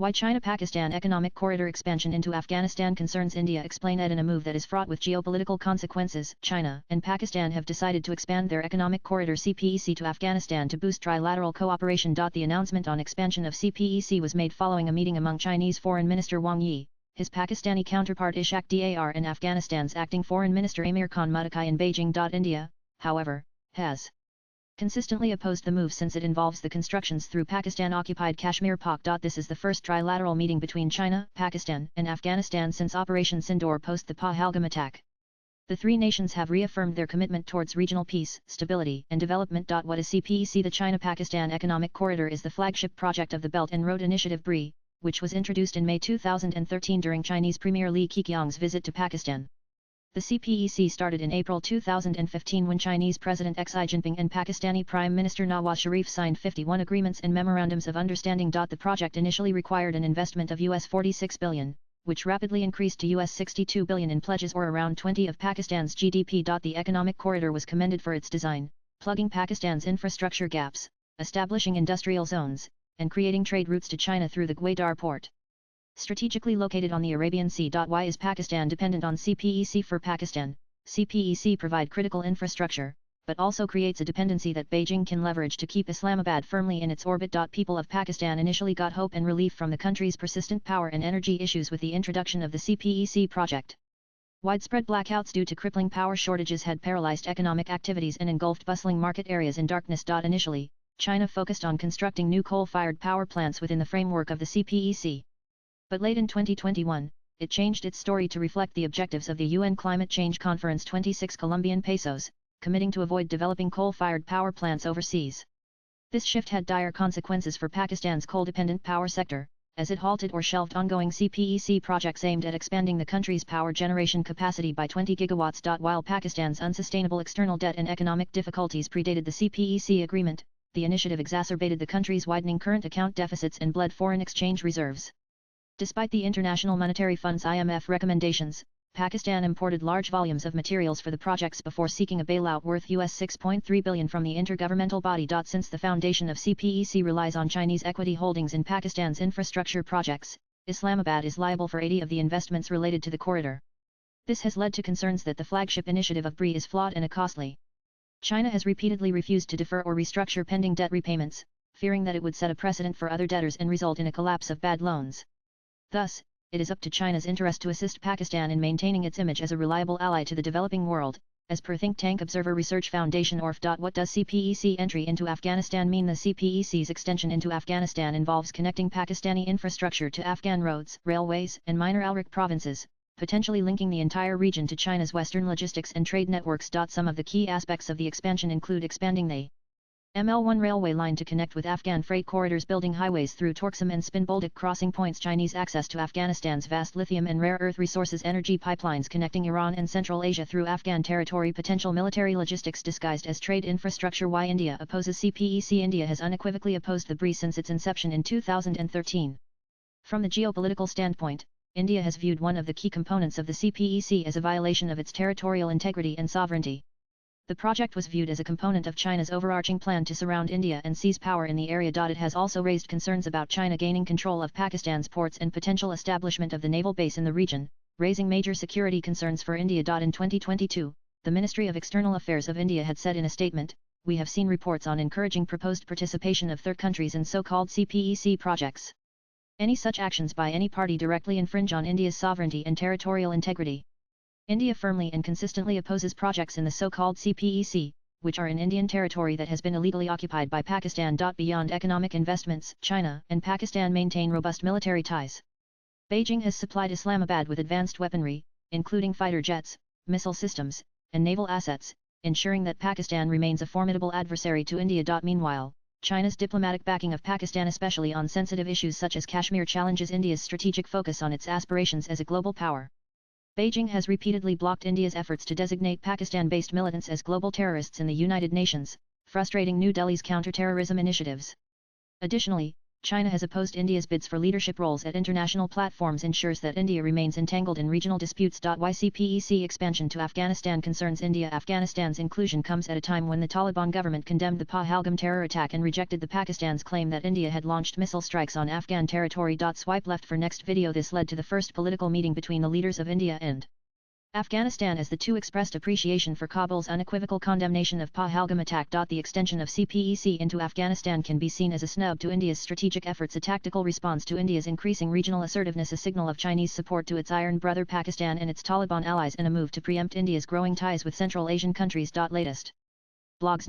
Why China-Pakistan economic corridor expansion into Afghanistan concerns India explained in a move that is fraught with geopolitical consequences. China and Pakistan have decided to expand their economic corridor CPEC to Afghanistan to boost trilateral cooperation. The announcement on expansion of CPEC was made following a meeting among Chinese Foreign Minister Wang Yi, his Pakistani counterpart Ishaq Dar and Afghanistan's acting Foreign Minister Amir Khan Muttaqi in Beijing. India, however, has consistently opposed the move since it involves the constructions through Pakistan-occupied Kashmir. This is the first trilateral meeting between China, Pakistan, and Afghanistan since Operation Sindoor post the Pahalgam attack. The three nations have reaffirmed their commitment towards regional peace, stability, and development. What is CPEC? The China-Pakistan Economic Corridor is the flagship project of the Belt and Road Initiative BRI, which was introduced in May 2013 during Chinese Premier Li Keqiang's visit to Pakistan. The CPEC started in April 2015 when Chinese President Xi Jinping and Pakistani Prime Minister Nawaz Sharif signed 51 agreements and memorandums of understanding. The project initially required an investment of US $46 billion, which rapidly increased to US $62 billion in pledges or around 20% of Pakistan's GDP. The economic corridor was commended for its design, plugging Pakistan's infrastructure gaps, establishing industrial zones, and creating trade routes to China through the Gwadar port. Strategically located on the Arabian Sea. Why is Pakistan dependent on CPEC? For Pakistan, CPEC provide critical infrastructure, but also creates a dependency that Beijing can leverage to keep Islamabad firmly in its orbit. People of Pakistan initially got hope and relief from the country's persistent power and energy issues with the introduction of the CPEC project. Widespread blackouts due to crippling power shortages had paralyzed economic activities and engulfed bustling market areas in darkness. Initially, China focused on constructing new coal-fired power plants within the framework of the CPEC. But late in 2021, it changed its story to reflect the objectives of the UN Climate Change Conference. 26 Colombian pesos, committing to avoid developing coal-fired power plants overseas. This shift had dire consequences for Pakistan's coal-dependent power sector, as it halted or shelved ongoing CPEC projects aimed at expanding the country's power generation capacity by 20 gigawatts. While Pakistan's unsustainable external debt and economic difficulties predated the CPEC agreement, the initiative exacerbated the country's widening current account deficits and bled foreign exchange reserves. Despite the International Monetary Fund's IMF recommendations, Pakistan imported large volumes of materials for the projects before seeking a bailout worth US $6.3 billion from the intergovernmental body. Since the foundation of CPEC relies on Chinese equity holdings in Pakistan's infrastructure projects, Islamabad is liable for 80% of the investments related to the corridor. This has led to concerns that the flagship initiative of BRI is flawed and costly. China has repeatedly refused to defer or restructure pending debt repayments, fearing that it would set a precedent for other debtors and result in a collapse of bad loans. Thus, it is up to China's interest to assist Pakistan in maintaining its image as a reliable ally to the developing world, as per think tank Observer Research Foundation ORF. What does CPEC entry into Afghanistan mean? The CPEC's extension into Afghanistan involves connecting Pakistani infrastructure to Afghan roads, railways, and minor Alrik provinces, potentially linking the entire region to China's Western logistics and trade networks. Some of the key aspects of the expansion include expanding the ML1 railway line to connect with Afghan freight corridors, building highways through Torksam and Spinboldik crossing points, Chinese access to Afghanistan's vast lithium and rare earth resources, energy pipelines connecting Iran and Central Asia through Afghan territory, potential military logistics disguised as trade infrastructure. Why India opposes CPEC? India has unequivocally opposed the BRI since its inception in 2013. From the geopolitical standpoint, India has viewed one of the key components of the CPEC as a violation of its territorial integrity and sovereignty. The project was viewed as a component of China's overarching plan to surround India and seize power in the area. It has also raised concerns about China gaining control of Pakistan's ports and potential establishment of the naval base in the region, raising major security concerns for India. In 2022, the Ministry of External Affairs of India had said in a statement, "We have seen reports on encouraging proposed participation of third countries in so-called CPEC projects. Any such actions by any party directly infringe on India's sovereignty and territorial integrity." India firmly and consistently opposes projects in the so-called CPEC, which are in Indian territory that has been illegally occupied by Pakistan. Beyond economic investments, China and Pakistan maintain robust military ties. Beijing has supplied Islamabad with advanced weaponry, including fighter jets, missile systems, and naval assets, ensuring that Pakistan remains a formidable adversary to India. Meanwhile, China's diplomatic backing of Pakistan, especially on sensitive issues such as Kashmir, challenges India's strategic focus on its aspirations as a global power. Beijing has repeatedly blocked India's efforts to designate Pakistan-based militants as global terrorists in the United Nations, frustrating New Delhi's counter-terrorism initiatives. Additionally, China has opposed India's bids for leadership roles at international platforms, ensures that India remains entangled in regional disputes. YCPEC expansion to Afghanistan concerns India. Afghanistan's inclusion comes at a time when the Taliban government condemned the Pahalgam terror attack and rejected the Pakistan's claim that India had launched missile strikes on Afghan territory. Swipe left for next video. This led to the first political meeting between the leaders of India and Afghanistan as the two expressed appreciation for Kabul's unequivocal condemnation of Pahalgam attack. The extension of CPEC into Afghanistan can be seen as a snub to India's strategic efforts, a tactical response to India's increasing regional assertiveness, a signal of Chinese support to its iron brother Pakistan and its Taliban allies, and a move to preempt India's growing ties with Central Asian countries. Latest blogs